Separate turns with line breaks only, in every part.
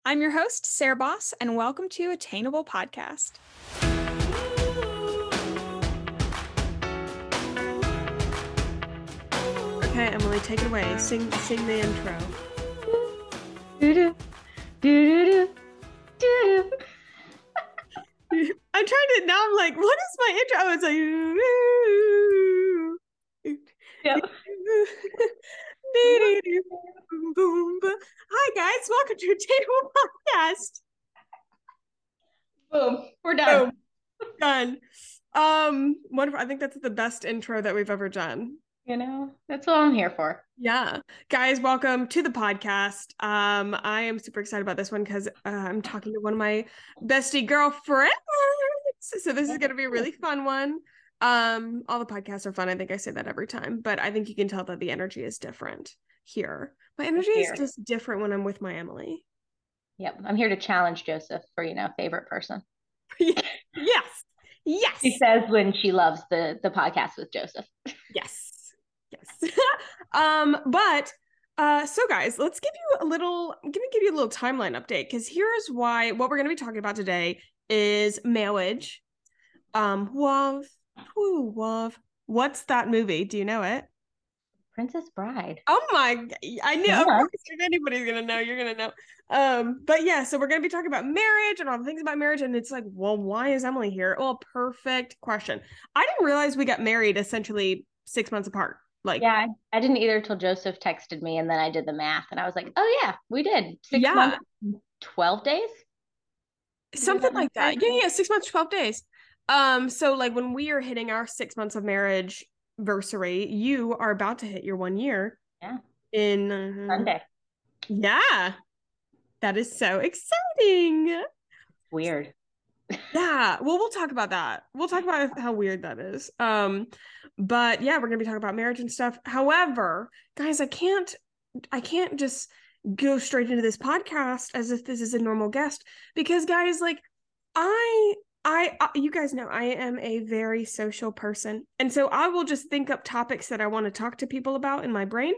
I'm your host, Sarah Baus, and welcome to Attainable Podcast.
Okay, Emily, take it away. Sing the intro. I'm trying to, now I'm like, what is my intro? Oh, it's like,
Yep.
Hi guys, welcome to Attainable Podcast.
Boom. We're done.
Boom. Done. Wonderful. I think that's the best intro that we've ever done.
That's what I'm here for.
Yeah. Guys, welcome to the podcast. I am super excited about this one because I'm talking to one of my bestie girlfriends. So this is going to be a really fun one. All the podcasts are fun. I think I say that every time, but I think you can tell that the energy is different here. My energy is just different when I'm with my Emily.
Yep. I'm here to challenge Joseph for, favorite person.
Yes.
She says when she loves the podcast with Joseph.
Yes. So guys, let's give you a little timeline update, because here's what we're going to be talking about today is marriage. What's that movie? Do you know it?
Princess Bride.
Oh my, I knew.
Yeah.
Of course, if anybody's gonna know, you're gonna know. But yeah, so we're gonna be talking about marriage and all the things about marriage, and it's like, well, why is Emily here? Well, perfect question. I didn't realize we got married essentially 6 months apart.
I didn't either till Joseph texted me, and then I did the math, and I was like, oh yeah, we did 6 months, 12 days,
something like that. Yeah, 6 months, 12 days. So like when we are hitting our 6 months of marriage anniversary, you are about to hit your 1 year.
Yeah.
In
Sunday.
Yeah, that is so exciting.
Weird.
Yeah, well, we'll talk about that. We'll talk about how weird that is. But yeah, we're gonna be talking about marriage and stuff. However, guys, I can't just go straight into this podcast as if this is a normal guest, because guys, like I you guys know I am a very social person, and so I will just think up topics that I want to talk to people about in my brain,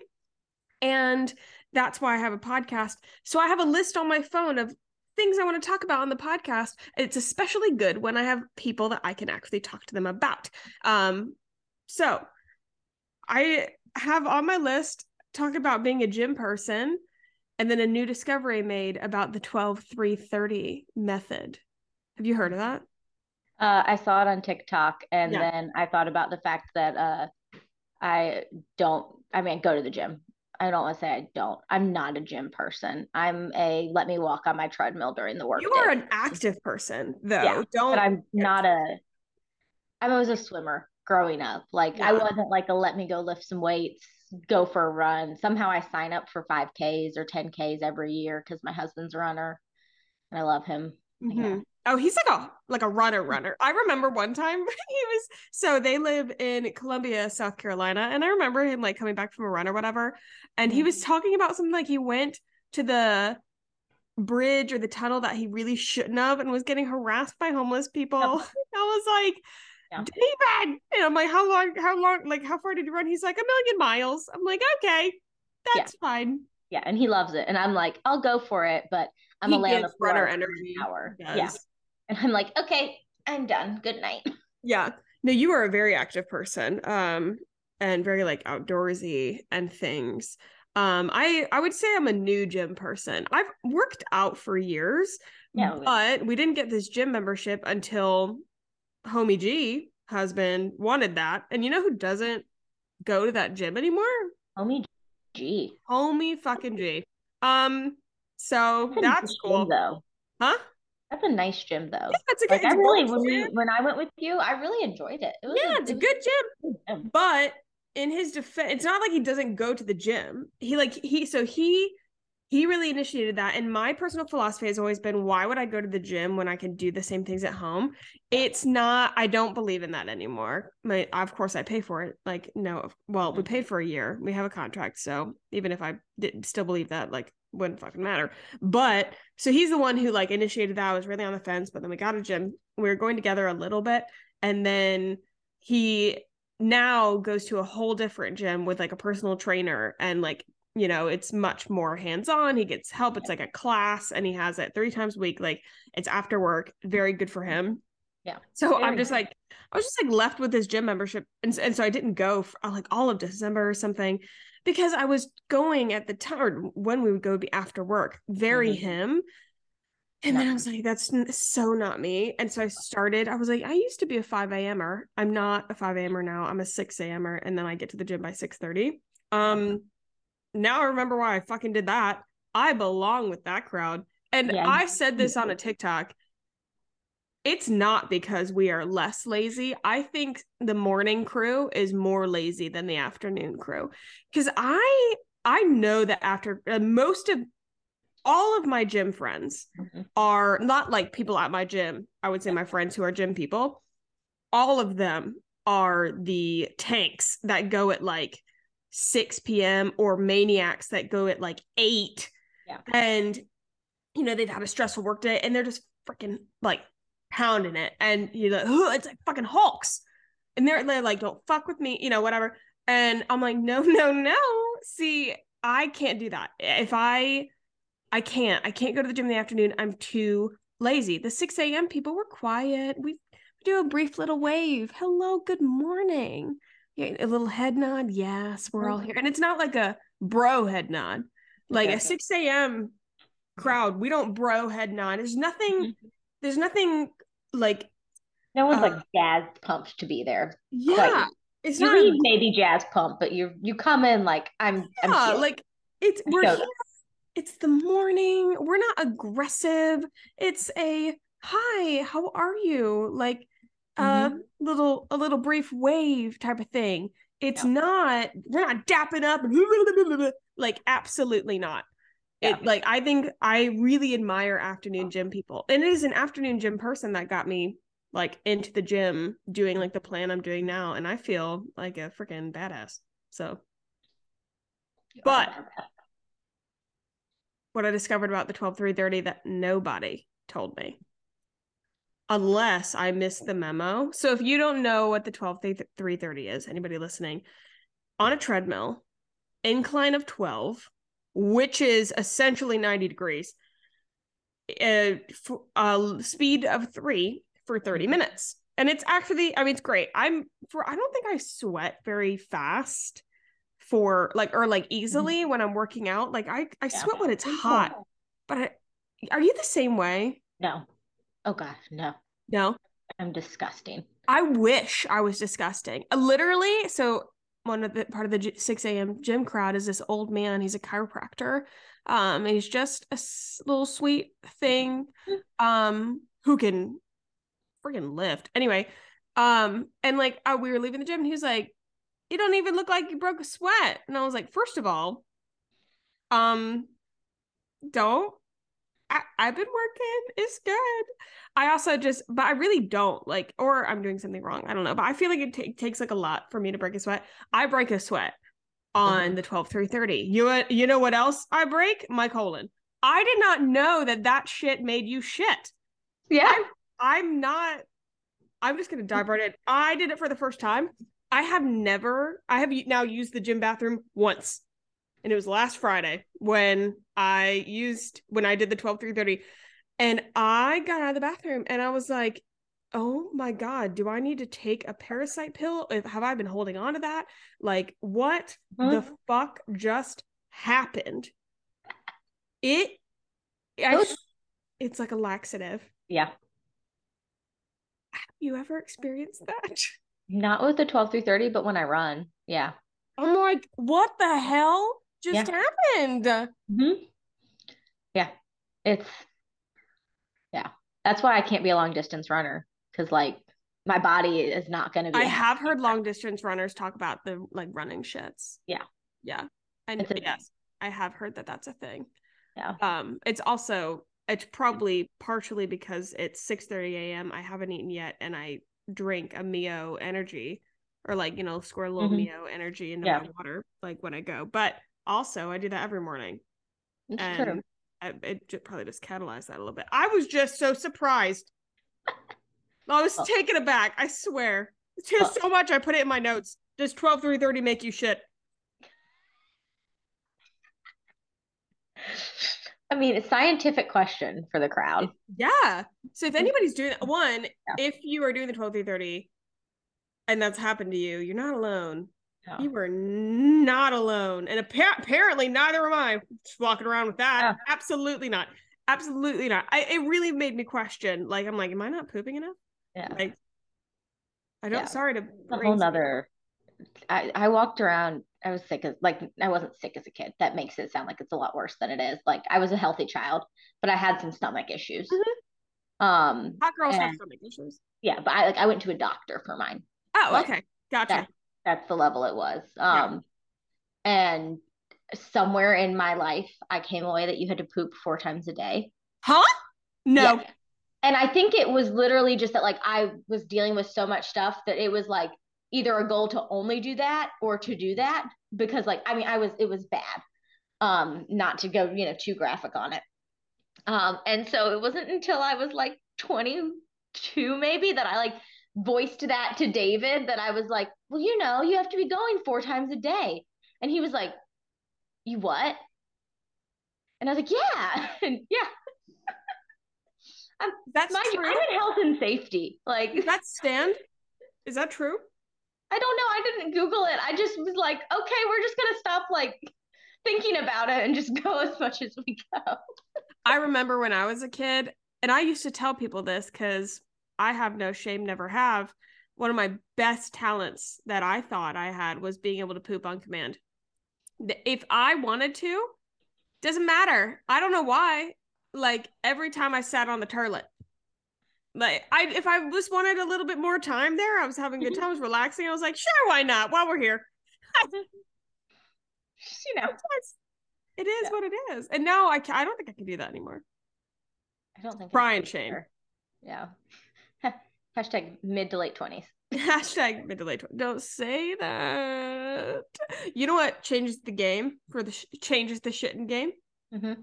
and that's why I have a podcast. So I have a list on my phone of things I want to talk about on the podcast. It's especially good when I have people that I can actually talk to them about. So I have on my list talk about being a gym person, and then a new discovery made about the 12-3-30 method. Have you heard of that?
I saw it on TikTok, and then I thought about the fact that I go to the gym. I don't want to say I don't. I'm not a gym person. Let me walk on my treadmill during the work day.
You are an active person, though.
Yeah, but I was a swimmer growing up. I wasn't like a let me go lift some weights, go for a run. Somehow I sign up for 5Ks or 10Ks every year because my husband's a runner and I love him.
Mm-hmm. Yeah. Oh, he's like a runner. I remember one time they live in Columbia, South Carolina, and I remember him like coming back from a run or whatever, and he was talking about something like he went to the bridge or the tunnel that he really shouldn't have and was getting harassed by homeless people. I was like, David, and I'm like, how long, like how far did you run? He's like, 1,000,000 miles. I'm like, okay, that's fine.
Yeah, and he loves it, and I'm like, I'll go for it, but I'm a lay on the floor runner energy. Hour. Yeah. And I'm like, okay, I'm done. Good night.
Yeah. No, you are a very active person, and very like outdoorsy and things. I would say I'm a new gym person. I've worked out for years, but we didn't get this gym membership until Homie G husband wanted that. And you know who doesn't go to that gym anymore?
Homie G.
Homie fucking G. So that's cool.
Gym, though.
Huh?
That's a nice gym, though.
Yeah, it's a good.
When I went with you, I really enjoyed it.
It's a good gym. But in his defense, it's not like he doesn't go to the gym. He really initiated that. And my personal philosophy has always been, why would I go to the gym when I can do the same things at home? It's not, I don't believe in that anymore. Of course I pay for it. Like, no, well, we paid for a year. We have a contract. So even if I didn't still believe that, like, wouldn't fucking matter. But so he's the one who like initiated that. I was really on the fence, but then we got a gym. We were going together a little bit. And then he now goes to a whole different gym with like a personal trainer, and like you know, it's much more hands-on. He gets help. It's like a class, and he has it 3 times a week. Like, it's after work. Very good for him.
Yeah.
So I was just like left with his gym membership. And so I didn't go for like all of December or something, because I was going at the time, or when we would go be after work, very him. And then I was like, that's so not me. And so I was like, I used to be a 5 a.m.er. I'm not a 5 a.m.er now. I'm a 6 a.m.er. And then I get to the gym by 6:30. Now I remember why I fucking did that. I belong with that crowd. And I said this on a TikTok. It's not because we are less lazy. I think the morning crew is more lazy than the afternoon crew. Because I know that after all of my gym friends are not like people at my gym. I would say my friends who are gym people. All of them are the tanks that go at like 6 p.m. or maniacs that go at like 8.
Yeah.
And, you know, they've had a stressful work day and they're just freaking like pounding it. And you're like, oh, it's like fucking Hulks. And they're like, don't fuck with me, you know, whatever. And I'm like, no. See, I can't do that. If I can't go to the gym in the afternoon. I'm too lazy. The 6 a.m. people were quiet. We do a brief little wave. Hello, good morning. Yeah, a little head nod. Yes, we're all here. And it's not like a bro head nod. Like a 6 a.m. crowd, we don't bro head nod. There's nothing like
no one's like jazz pumped to be there.
Yeah.
Quite.
It's
you
not
leave maybe jazz pump, but you come in like I'm here.
Like we're here. It's the morning. We're not aggressive. It's a hi, how are you? Like a little brief wave type of thing. It's not, we're not dapping up and like absolutely not. It like I think I really admire afternoon gym people. And it is an afternoon gym person that got me like into the gym doing like the plan I'm doing now. And I feel like a freaking badass. So but what I discovered about the 12-3:30 that nobody told me, unless I missed the memo. So if you don't know what the 12-3:30 is, anybody listening, on a treadmill, incline of 12, which is essentially 90 degrees, speed of 3 for 30 minutes. And it's actually, I mean, it's great. I don't think I sweat very fast for like, or like easily when I'm working out. Like I sweat when it's hot, but are you the same way?
No. Oh gosh, no. I'm disgusting.
I wish I was disgusting. Literally. So part of the 6 a.m. gym crowd is this old man. He's a chiropractor. And he's just a little sweet thing, who can friggin' lift. Anyway, and like we were leaving the gym and he was like, you don't even look like you broke a sweat. And I was like, first of all, don't. I've been working. It's good. I also but I really don't like, or I'm doing something wrong. I don't know. But I feel like it takes like a lot for me to break a sweat. I break a sweat on the 12-3:30. You know what else I break? My colon. I did not know that shit made you shit.
Yeah.
I'm just going to dive right in. I did it for the first time. I have now used the gym bathroom once. And it was last Friday when I did the 12-3:30, and I got out of the bathroom and I was like, oh my God, do I need to take a parasite pill? Have I been holding on to that? Like, what the fuck just happened? It's like a laxative.
Yeah.
Have you ever experienced that?
Not with the 12-3:30, but when I run. Yeah.
I'm like, what the hell just happened?
Yeah. That's why I can't be a long distance runner, because like my body is not going to be.
I have heard long distance runners talk about the like running shits.
Yeah.
And yes, I have heard that that's a thing.
Yeah.
It's probably partially because it's 6:30 a.m. I haven't eaten yet, and I drink a Mio energy, or like, you know, squirt a little Mio energy into my water like when I go. But also I do that every morning.
It's true.
It probably just catalyzed that a little bit. I was just so surprised. I was taken aback. I swear. It's so much. I put it in my notes. Does 12-3:30 make you shit?
I mean, a scientific question for the crowd.
Yeah. So if anybody's doing one,
Yeah.
if you are doing the 12-3-30 and that's happened to you, you're not alone.
No.
You were not alone. And apparently neither am I just walking around with that.
Yeah.
Absolutely not. Absolutely not. It really made me question. Like, I'm like, am I not pooping enough?
Yeah.
Like, I don't,
Yeah.
sorry to
A whole nother. I walked around. I was sick as like I wasn't sick as a kid. That makes it sound like it's a lot worse than it is. Like I was a healthy child, but I had some stomach issues.
Hot girls have
And
stomach issues.
yeah, but I went to a doctor for mine.
Oh,
Like
okay. Gotcha.
that's the level it was.
Yeah.
And somewhere in my life, I came away that you had to poop 4 times a day.
Huh? No.
Yeah. And I think it was literally just that like I was dealing with so much stuff that it was like either a goal to only do that or to do that because like I mean it was bad. Not to go, too graphic on it. And so it wasn't until I was like 22 maybe that I like voiced that to David that I was like, well, you have to be going 4 times a day. And he was like, you what? And I was like, yeah. And yeah.
That's
mind you,
true.
I'm in health and safety. Like,
Does that stand? Is that true?
I don't know. I didn't Google it. I just was like, okay, we're just gonna stop like thinking about it and just go as much as we go.
I remember when I was a kid, and I used to tell people this because I have no shame, never have. One of my best talents that I thought I had was being able to poop on command. If I wanted to, doesn't matter. I don't know why. Like every time I sat on the toilet, like if I just wanted a little bit more time there, I was having a good time, I was relaxing. I was like, sure, why not? While we're here, it is what it is. And now I don't think I can do that anymore.
I don't think
Brian Shane.
Yeah. Hashtag mid to late 20s.
Hashtag mid to late 20s. Don't say that. You know what changes the game for changes the shit in game?
Mm-hmm.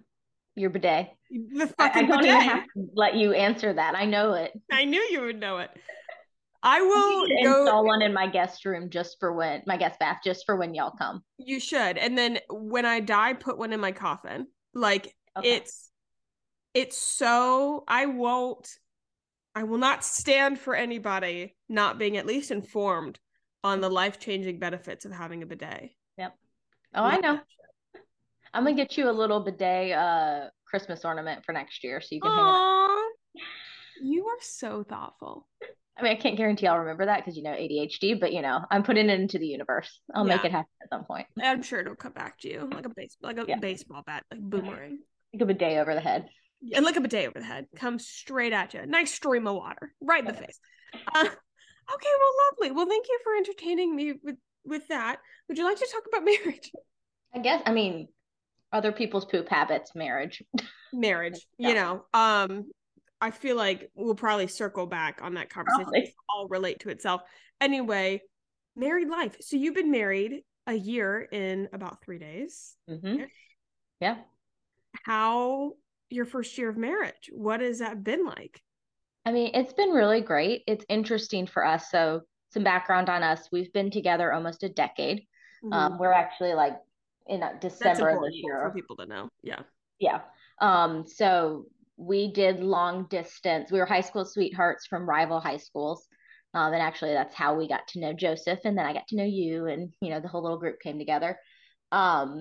Your bidet.
The fucking
I don't
bidet.
even have to let you answer that. I know it.
I knew you would know it. I will
install one in my guest room my guest bath just for when y'all come.
You should. And then when I die, put one in my coffin. Like
okay.
it's so I will not stand for anybody not being at least informed on the life-changing benefits of having a bidet.
Yep. Oh, I know. I'm gonna get you a little bidet Christmas ornament for next year so you can hang it.
You are so thoughtful.
I mean, I can't guarantee I'll remember that because ADHD, but I'm putting it into the universe. I'll make it happen at some point.
I'm sure it'll come back to you like a baseball bat, like boomerang.
Like a bidet over the head.
And like a bidet over the head. Comes straight at you. Nice stream of water. Right in the face. Okay, well, lovely. Well, thank you for entertaining me with that. Would you like to talk about marriage?
I guess, other people's poop habits, marriage.
I feel like we'll probably circle back on that conversation. It's all relate to itself. Anyway, married life. So you've been married a year in about 3 days.
Mm-hmm. Yeah.
How your first year of marriage? What has that been like?
It's been really great. It's interesting for us. So some background on us. We've been together almost a decade. Mm-hmm. We're actually like in December of this year.
For people to know. Yeah.
Yeah. So we did long distance. We were high school sweethearts from rival high schools. And actually that's how we got to know Joseph. And then I got to know you and, the whole little group came together. But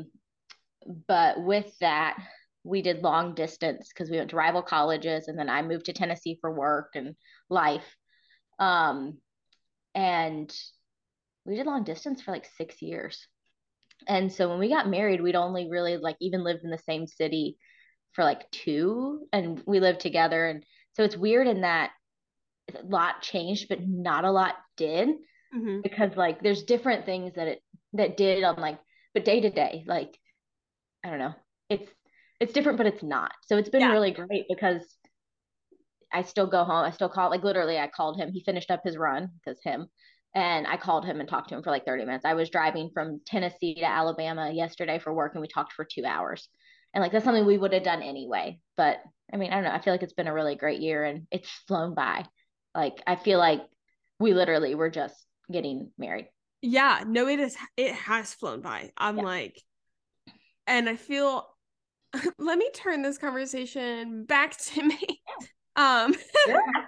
with that, we did long distance because we went to rival colleges and then I moved to Tennessee for work and life. And we did long distance for like 6 years. And so when we got married, we'd only really like even lived in the same city for like 2 and we lived together. And so it's weird in that a lot changed, but not a lot did because like there's different things that did on like, but day to day, like, I don't know, it's different, but it's not. So it's been really great because I still go home. I still call, like literally I called him. He finished up his run and I called him and talked to him for like 30 minutes. I was driving from Tennessee to Alabama yesterday for work and we talked for 2 hours. And like, that's something we would have done anyway. But I don't know. I feel like it's been a really great year and it's flown by. Like, I feel like we literally were just getting married.
Yeah, no, it has flown by. I'm like, and I feel let me turn this conversation back to me.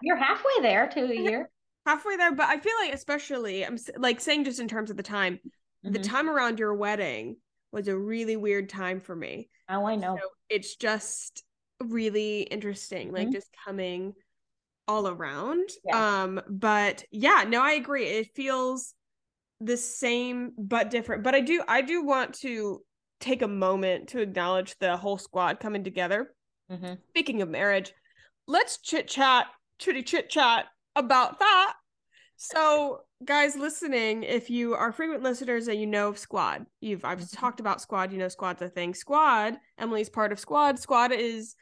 You're halfway there to a year.
Halfway there, but I feel like especially I'm like saying just in terms of the time around your wedding was a really weird time for me.
Oh, I know.
So it's just really interesting, like just coming all around. But yeah, no, I agree. It feels the same but different. But I do want to take a moment to acknowledge the whole squad coming together. Speaking of marriage, let's chitty chit chat about that. So, guys listening, if you are frequent listeners and you know of Squad, I've talked about Squad. You know, Squad's a thing. Squad, Emily's part of Squad. Squad is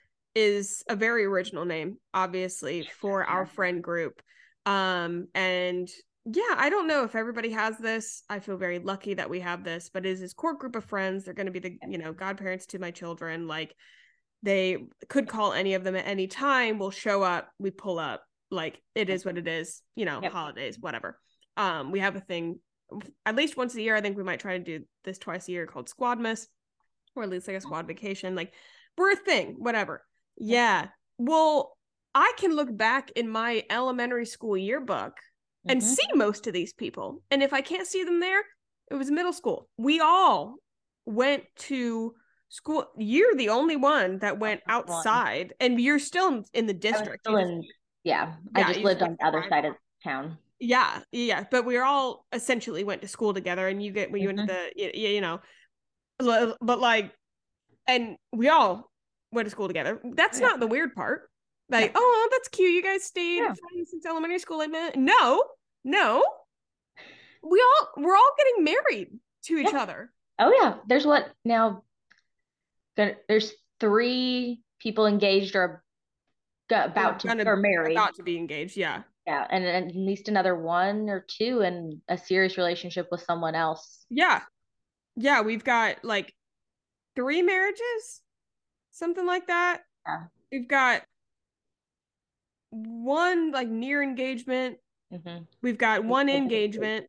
a very original name, obviously, for our friend group. And yeah, I don't know if everybody has this. I feel very lucky that we have this, but it is this core group of friends. They're going to be the godparents to my children. Like, they could call any of them at any time. We'll show up. We pull up. Like, it is what it is, holidays, whatever. We have a thing at least once a year. I think we might try to do this twice a year called Squadmas, or at least like a squad vacation. Like, we're a thing, whatever. Yeah. Well, I can look back in my elementary school yearbook and see most of these people. And if I can't see them there, it was middle school. We all went to school. You're the only one that went outside, and you're still in the district.
I just lived on the other side of town.
Yeah. But we all essentially went to school together, and you went to the, but like, and we all went to school together. That's not the weird part. Like, oh, that's cute. You guys stayed friends since elementary school. Like, no. We're all getting married to each other.
Oh yeah. There's 3 people engaged or about to be engaged.
Yeah,
and at least another 1 or 2 in a serious relationship with someone else.
We've got like 3 marriages, something like that. We've got 1 like near engagement. We've got 1 engagement.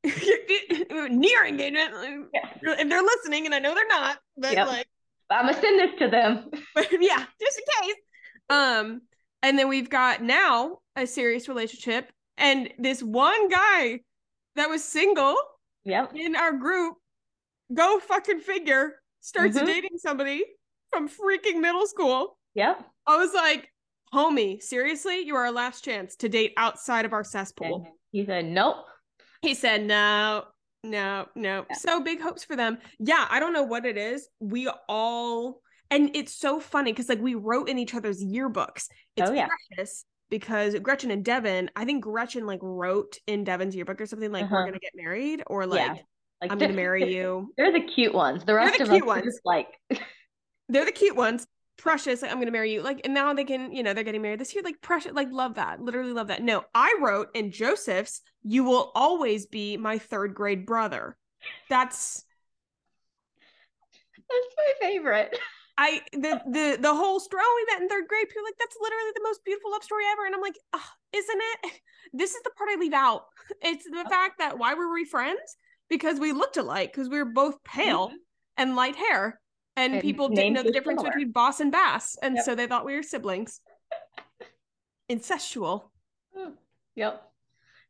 Near engagement. If they're listening, and I know they're not, but like,
I'm gonna send this to them.
But yeah, just in case. And then we've got now a serious relationship, and this one guy that was single in our group, go fucking figure, starts dating somebody from freaking middle school.
I
was like, homie, seriously, you are our last chance to date outside of our cesspool.
And he said nope.
He said no. So big hopes for them. I don't know what it is. We all, and it's so funny because like we wrote in each other's yearbooks. It's precious because Gretchen and Devin, I think Gretchen like wrote in Devin's yearbook or something like, we're gonna get married, or like I'm gonna marry you.
They're the cute ones. The rest of us are just like
they're the cute ones. Precious, like, I'm gonna marry you. Like, and now they can, they're getting married this year. Like, Precious, like, love that. Literally love that. No, I wrote in Joseph's, you will always be my 3rd grade brother. That's
my favorite.
The whole story, we met in 3rd grade. People like, that's literally the most beautiful love story ever. And I'm like, oh, isn't it? This is the part I leave out. It's the fact that why were we friends? Because we looked alike, because we were both pale and light hair. And people didn't know the difference between Baus and Bass. And so they thought we were siblings. Incestual.
Yeah.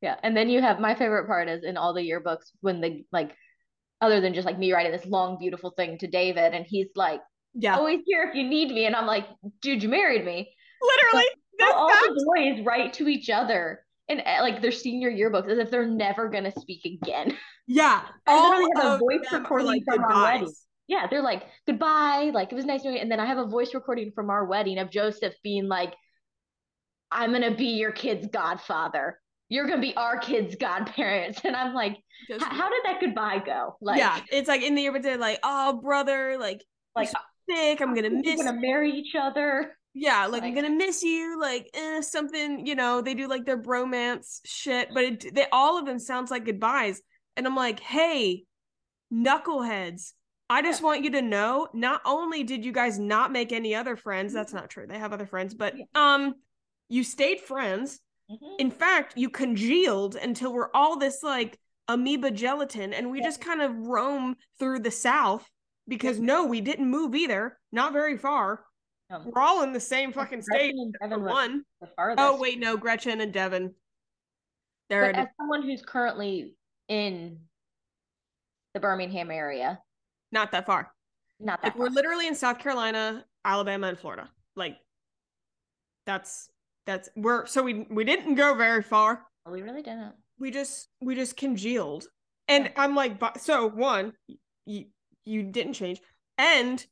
And then you have, my favorite part is in all the yearbooks when they like, other than just like me writing this long, beautiful thing to David. And he's like, always here if you need me. And I'm like, dude, you married me.
Literally.
All the boys write to each other in like their senior yearbooks as if they're never going to speak again.
Yeah.
I literally have a voice recording from our wedding. Yeah, they're like, goodbye, like, it was nice knowing you. And then I have a voice recording from our wedding of Joseph being like, I'm going to be your kid's godfather. You're going to be our kid's godparents. And I'm like, how did that goodbye go? Like,
it's like in the yearbook, they're like, oh, brother, like sick, I'm going to miss you.
We're going to marry each other.
Yeah, like I'm going to miss you, like, something, they do like their bromance shit, but all of them sounds like goodbyes. And I'm like, hey, knuckleheads, I just want you to know, not only did you guys not make any other friends, that's not true, they have other friends, but you stayed friends. In fact, you congealed until we're all this like amoeba gelatin, and we just kind of roam through the South because no, we didn't move either. Not very far. We're all in the same fucking state.
Gretchen and Devin was
One.
the farthest.
Oh, wait, no, Gretchen and Devin.
But as someone who's currently in the Birmingham area,
not that far.
Not that
far. We're literally in South Carolina, Alabama, and Florida. Like, we didn't go very far.
We really didn't.
We just congealed. And I'm like, so one, you didn't change. And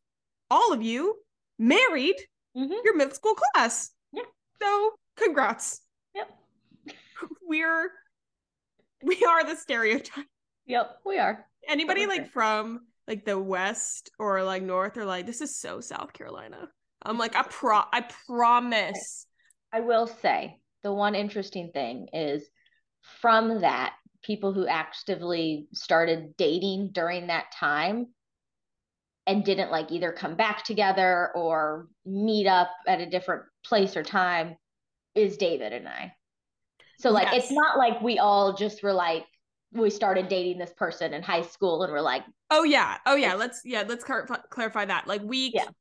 all of you married your middle school class.
Yeah.
So congrats.
Yep.
We are the stereotype.
Yep, we are.
Anybody like from like the West or like North or like, this is so South Carolina. I'm like, I promise.
I will say the one interesting thing is from that, people who actively started dating during that time and didn't like either come back together or meet up at a different place or time is David and I. So like, It's not like we all just were like, we started dating this person in high school and we're like,
oh yeah. Let's clarify that. Like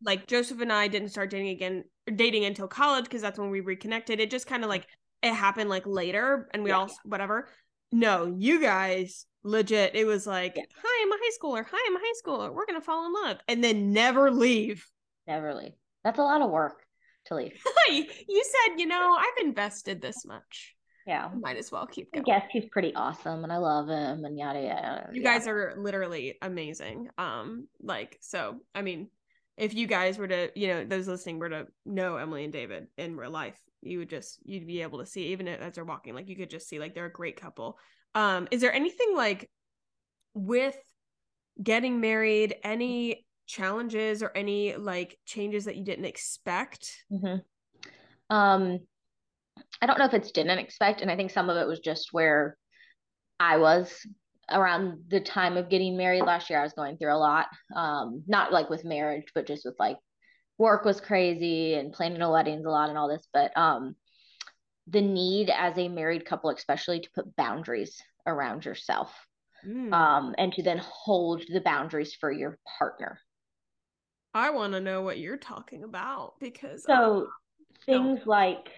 like Joseph and I didn't start dating until college, because that's when we reconnected. It just kind of like, it happened like later, and we all whatever. No, you guys legit, it was like, hi, I'm a high schooler. Hi, I'm a high schooler. We're gonna fall in love, and then never leave.
Never leave. That's a lot of work to leave.
You said, I've invested this much.
Yeah.
Might as well keep going.
I guess he's pretty awesome and I love him and yada yada.
You guys are literally amazing. So I mean, if you guys were to, those listening were to know Emily and David in real life, you'd be able to see, even as they're walking, like you could just see like they're a great couple. Is there anything like with getting married, any challenges or any like changes that you didn't expect?
I don't know if it's didn't expect, and I think some of it was just where I was around the time of getting married last year. I was going through a lot, not like with marriage, but just with like work was crazy and planning a weddings a lot and all this. But the need as a married couple, especially to put boundaries around yourself, and to then hold the boundaries for your partner.
I want to know what you're talking about, because
things like,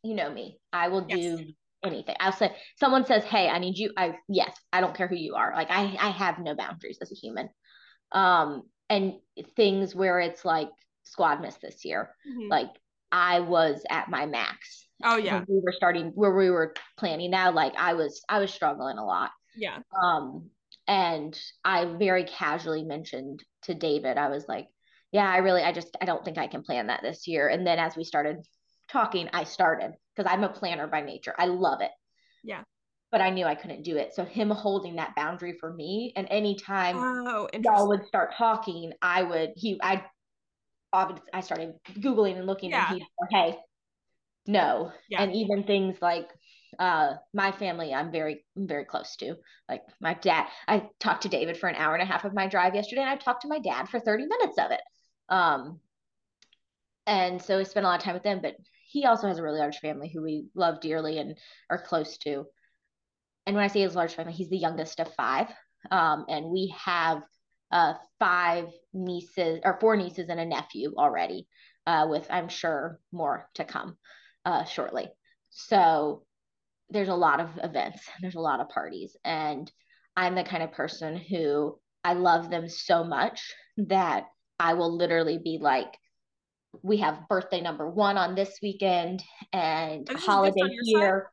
you know me, I will do anything. I'll say, someone says, hey, I need you. I don't care who you are. Like I have no boundaries as a human. And things where it's like squad miss this year, like I was at my max.
Oh yeah.
We were planning now. Like I was struggling a lot.
Yeah.
And I very casually mentioned to David, I was like, yeah, I don't think I can plan that this year. And then as we started talking, I started, because I'm a planner by nature. I love it.
Yeah.
But I knew I couldn't do it. So him holding that boundary for me, and anytime y'all would start talking, I started Googling and looking, and he'd go, hey, no. And even things like my family, I'm very close to. Like my dad, I talked to David for an hour and a half of my drive yesterday, and I talked to my dad for 30 minutes of it. And so I spent a lot of time with them, but he also has a really large family who we love dearly and are close to. And when I say his large family, he's the youngest of 5. And we have 4 nieces and a nephew already, with, I'm sure, more to come shortly. So there's a lot of events, there's a lot of parties. And I'm the kind of person who, I love them so much that I will literally be like, we have birthday number 1 on this weekend and a holiday here.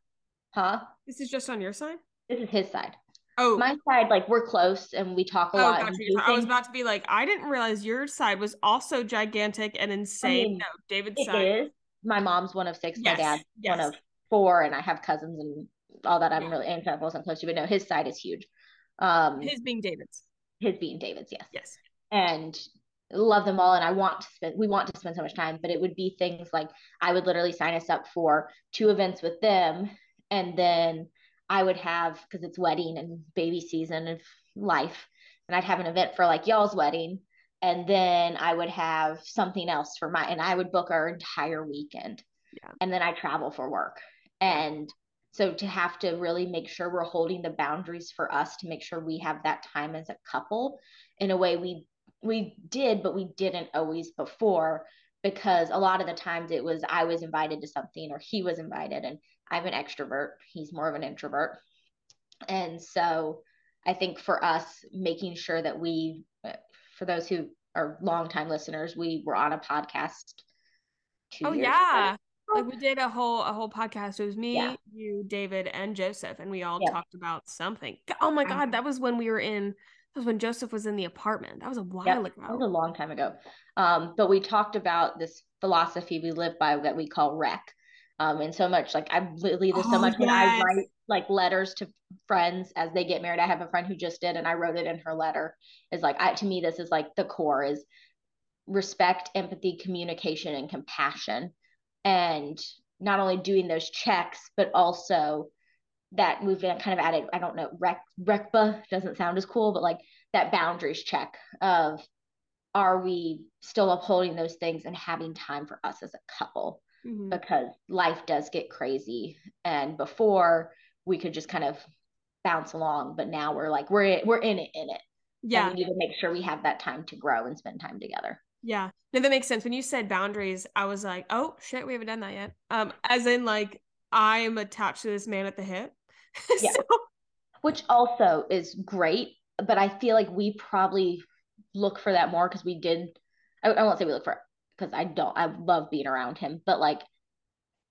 Huh?
This is just on your side?
This is his side.
Oh,
my side, like we're close and we talk a lot.
Gotcha. I was about to be like, I didn't realize your side was also gigantic and insane. I mean, no, David's side
is. My mom's one of 6. My dad's one of 4, and I have cousins and all that. I'm really and wasn't close to, but no, his side is huge.
His being David's.
Yes. And love them all, and we want to spend so much time, but it would be things like I would literally sign us up for 2 events with them, and then I would have, because it's wedding and baby season of life, and I'd have an event for like y'all's wedding, and then I would have something else and I would book our entire weekend, and then I travel for work, and So to have to really make sure we're holding the boundaries for us to make sure we have that time as a couple in a way we did, but we didn't always before, because a lot of the times it was I was invited to something or he was invited, and I'm an extrovert, he's more of an introvert. And so I think for us, making sure that for those who are longtime listeners, we were on a podcast two
Oh
years ago.
yeah. Like we did a whole podcast. It was
Yeah.
me, you, David, and Joseph, and we all
Yeah.
talked about something. Oh my God, that was when Joseph was in the apartment. That was a
Yep,
while
that was
ago.
a long time ago. But we talked about this philosophy we live by that we call RECC. And so much like I believe this so
Oh
much when I
yes.
write like letters to friends as they get married. I have a friend who just did, and I wrote it in her letter. Is like to me, this is like the core is respect, empathy, communication, and compassion. And not only doing those checks, but also that we've been kind of added, I don't know, RECBA doesn't sound as cool, but like that boundaries check of are we still upholding those things and having time for us as a couple?
Mm-hmm.
Because life does get crazy. And before we could just kind of bounce along, but now we're like, we're in it. And we
Yeah.
need to make sure we have that time to grow and spend time together.
Yeah. No, that makes sense. When you said boundaries, I was like, oh shit, we haven't done that yet. As in like I'm attached to this man at the hip.
Yeah.
So
Which also is great, but I feel like we probably look for that more because we did. I won't say we look for it because I don't. I love being around him, but like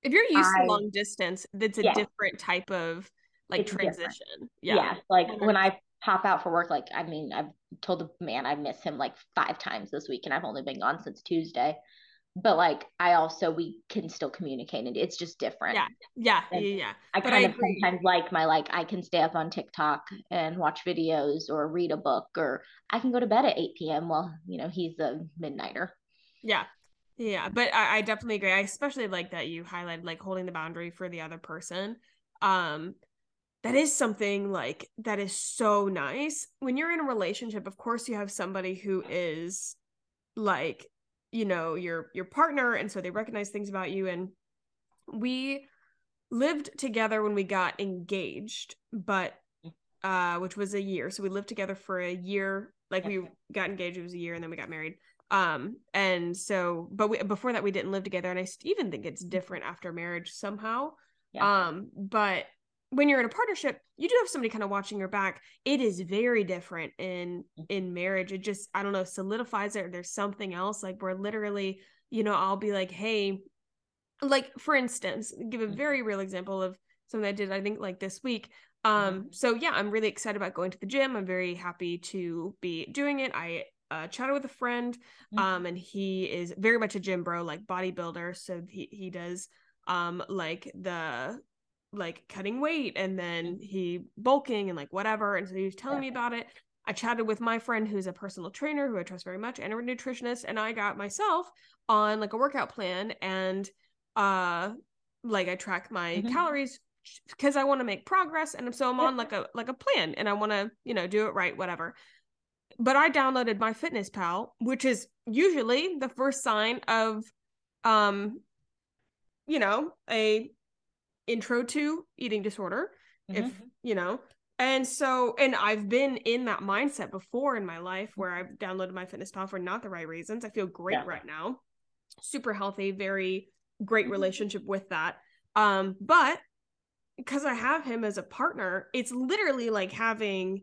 if you're used to
I,
long distance, that's a
yeah,
different type of like
it's different.
transition. Yeah.
Yeah, like when
100%.
I pop out for work, like I mean, I've told the man I miss him like 5 times this week, and I've only been gone since Tuesday. But like I also we can still communicate, and it's just different.
Yeah. Yeah.
And
Yeah. Yeah.
I
But I
kind of
agree.
sometimes like my like I can stay up on TikTok and watch videos or read a book, or I can go to bed at 8 p.m. while he's a midnighter.
Yeah. Yeah. But I definitely agree. I especially like that you highlighted like holding the boundary for the other person. Um, that is something like that is so nice. When you're in a relationship, of course you have somebody who is like, your partner, and so they recognize things about you. And we lived together when we got engaged, but which was a year. So we lived together for a year. Like
Yep.
we got engaged, it was a year, and then we got married. And so, but before that we didn't live together, and I even think it's different after marriage somehow.
Yeah.
But when you're in a partnership, you do have somebody kind of watching your back. It is very different in marriage. It just, I don't know, solidifies it, or there's something else. Like we're literally, I'll be like, hey, like for instance, give a very real example of something I did, I think like this week. So yeah, I'm really excited about going to the gym. I'm very happy to be doing it. I chatted with a friend, and he is very much a gym bro, like bodybuilder. So he does like cutting weight, and then he bulking and like whatever. And so he was telling me about it. I chatted with my friend who's a personal trainer who I trust very much, and a nutritionist, and I got myself on like a workout plan, and like I track my calories because I want to make progress, and so I'm on like a plan, and I want to do it right, whatever. But I downloaded my Fitness Pal, which is usually the first sign of um a intro to eating disorder, if and so, and I've been in that mindset before in my life where I've downloaded my Fitness Pal for not the right reasons. I feel great right now, super healthy, very great relationship with that. But because I have him as a partner, it's literally like having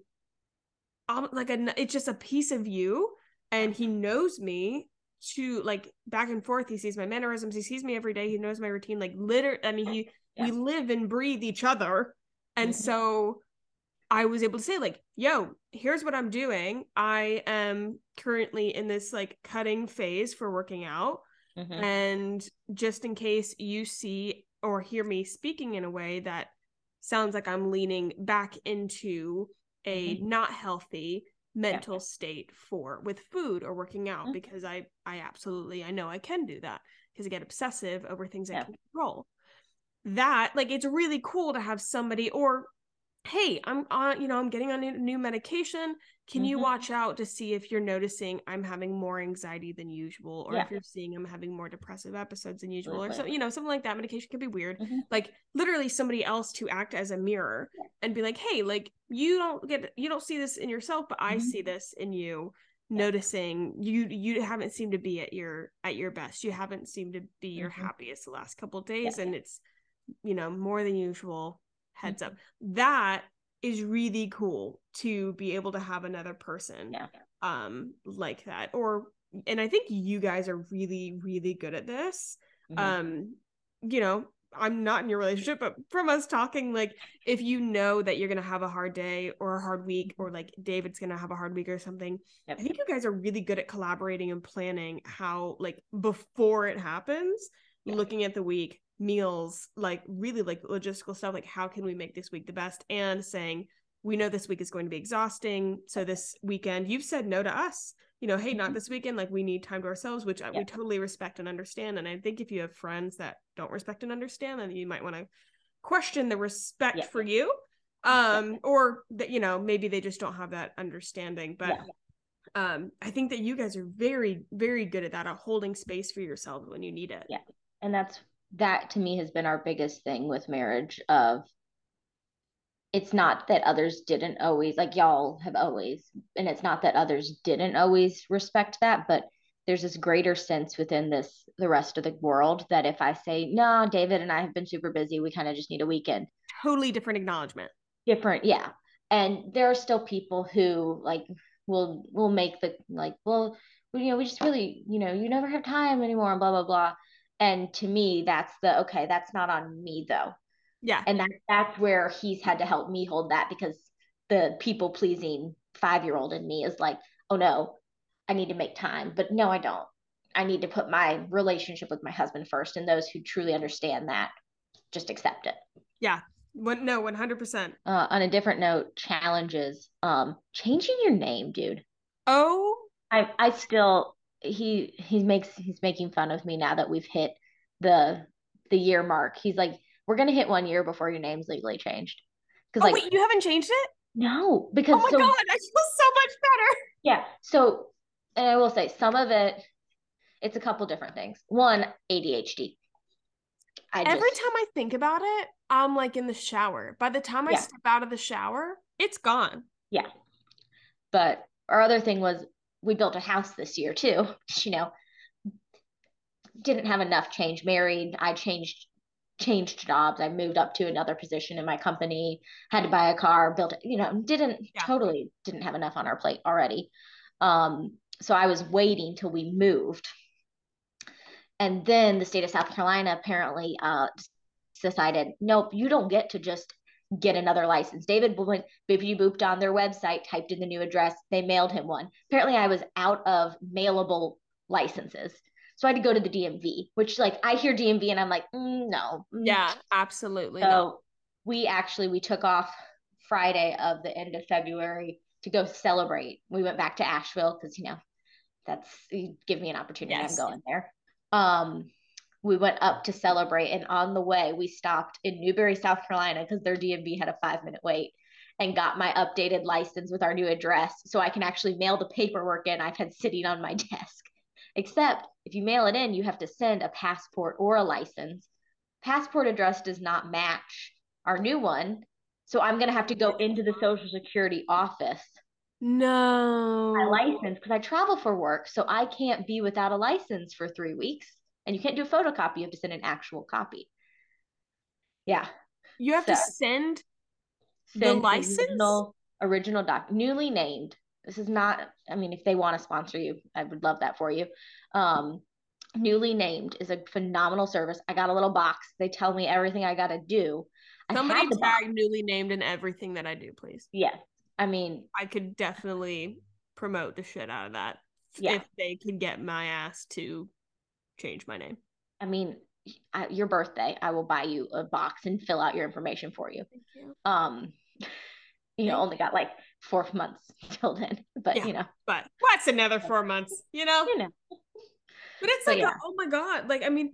it's just a piece of you, and he knows me to like back and forth. He sees my mannerisms, he sees me every day, he knows my routine, like literally, I mean, we live and breathe each other. And so I was able to say like, yo, here's what I'm doing. I am currently in this like cutting phase for working out. And just in case you see or hear me speaking in a way that sounds like I'm leaning back into a not healthy mental state with food or working out, because I absolutely, I know I can do that because I get obsessive over things I can control. That like, it's really cool to have somebody, or hey, I'm on, I'm getting on a new medication. Can you
Mhm.
watch out to see if you're noticing I'm having more anxiety than usual, or
Yeah.
if you're seeing I'm having more depressive episodes than usual, or
Absolutely.
something like that. Medication can be weird.
Mhm.
Like literally somebody else to act as a mirror and be like, hey, like you don't see this in yourself, but I
Mhm.
see this in you.
Yeah.
Noticing you haven't seemed to be at your best. You haven't seemed to be your
Mhm.
happiest the last couple of
Yeah.
days, and it's more than usual. Heads up.
Mhm.
That is really cool to be able to have another person
Yeah.
like that. And I think you guys are really, really good at this.
Mhm.
um you know I'm not in your relationship, but from us talking, like if you know that you're gonna have a hard day or a hard week,
Mhm.
or like David's gonna have a hard week or something, I
Yep.
think you guys are really good at collaborating and planning how, like before it happens,
Yeah.
looking at the week, meals, like really like logistical stuff, like how can we make this week the best, and saying, we know this week is going to be exhausting, so this weekend you've said no to us, hey, not
Mhm.
this weekend, like we need time to ourselves, which we
Yeah.
totally respect and understand. And I think if you have friends that don't respect and understand, then you might want to question the respect
Yeah.
for you,
Yeah.
or that maybe they just don't have that understanding. But
Yeah.
I think that you guys are very, very good at that, at holding space for yourselves when you need it.
Yeah. And that to me has been our biggest thing with marriage of, it's not that others didn't always, like y'all have always, and it's not that others didn't always respect that, but there's this greater sense within the rest of the world that if I say, no, David and I have been super busy, we kind of just need a weekend.
Totally different acknowledgement.
Different, yeah. And there are still people who like will make the like, well, we just really, you never have time anymore and blah blah blah. And to me, that's okay, that's not on me though.
Yeah.
And that's where he's had to help me hold that, because the people pleasing 5-year-old in me is like, oh no, I need to make time. But no, I don't. I need to put my relationship with my husband first. And those who truly understand that just accept it.
Yeah. No, 100%.
On a different note, challenges. Changing your name, dude.
Oh,
I still he's making fun of me now that we've hit the year mark. He's like, we're gonna hit 1 year before your name's legally changed. Because
oh
like,
wait, you haven't changed it?
no,
Oh
because
my
so
God, I feel so much better.
yeah. So, and I will say some of it's a couple different things. One, ADHD. I
Every
just
time I think about it, I'm like in the shower. By the time I
yeah,
step out of the shower, it's gone.
yeah. But our other thing was we built a house this year too. Didn't have enough change. Married, I changed jobs. I moved up to another position in my company, had to buy a car, built, didn't
Yeah.
totally didn't have enough on our plate already. So I was waiting till we moved. And then the state of South Carolina apparently decided, nope, you don't get to just get another license. David went bippity booped on their website, typed in the new address. They mailed him one. Apparently, I was out of mailable licenses. So I had to go to the DMV, which like I hear DMV and I'm like, no.
Yeah, absolutely not.
So we took off Friday of the end of February to go celebrate. We went back to Asheville because that's give me an opportunity. I'm
Yes.
going there. Um, we went up to celebrate, and on the way we stopped in Newberry, South Carolina, because their DMV had a 5-minute wait, and got my updated license with our new address so I can actually mail the paperwork in I've had sitting on my desk. Except if you mail it in, you have to send a passport or a license. Passport address does not match our new one, so I'm going to have to go into the Social Security office
No.
my license because I travel for work, so I can't be without a license for 3 weeks. And you can't do a photocopy; you have to send an actual copy. Yeah,
You have to
so
the
send
license?
original doc, newly named. This is not. I mean, if they want to sponsor you, I would love that for you. Um, Newly named is a phenomenal service. I got a little box. They tell me everything I got to do. I had
Somebody
the box.
tag newly named in everything that I do, please.
Yeah, I mean,
I could definitely promote the shit out of that
yeah,
if they could get my ass to change my name.
I mean, your birthday, I will buy you a box and fill out your information for you.
Thank you.
Um,
Thank
only got like 4 months till then, but
Yeah, but what's another 4 months,
you know,
But it's
but
like,
yeah,
oh my God. Like, I mean,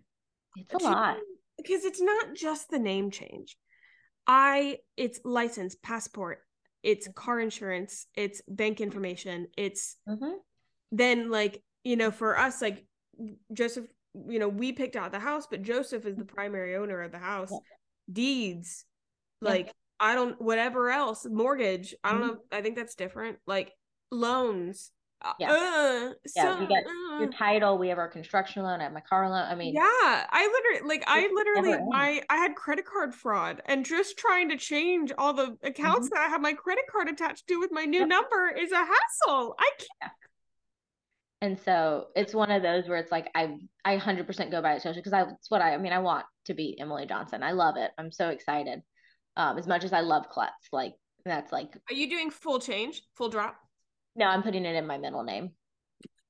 it's a lot.
because it's not just the name change. it's license, passport, it's car insurance, it's bank information, it's then like, you know, for us, like Joseph, you know, we picked out the house, but Joseph is the primary owner of the house. Deeds, like I don't, whatever else, mortgage, I don't know, I think that's different. Like loans.
You got your title, we have our construction loan, I have my car loan. I mean,
I had credit card fraud, and just trying to change all the accounts that I have my credit card attached to with my new number is a hassle. I can't.
And so it's one of those where it's like I 100% go by it, especially because it's what I mean, I want to be Emily Johnson. I love it. I'm so excited. As much as I love Klutz, like that's like.
Are you doing full change, full drop?
No, I'm putting it in my middle name.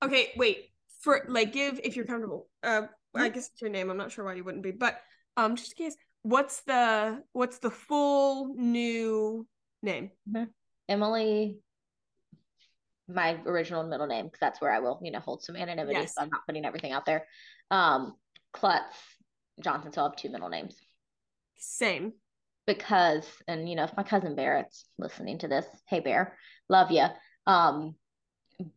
Okay, wait. For like, give if you're comfortable. I guess it's your name. I'm not sure why you wouldn't be, but just in case, what's the full new name?
Emily, my original middle name, because that's where I will, you know, hold some anonymity. Yes. So I'm not putting everything out there. Klutz Johnson. So I'll have 2 middle names.
Same.
Because, and you know, if my cousin Barrett's listening to this, hey Bear, love you.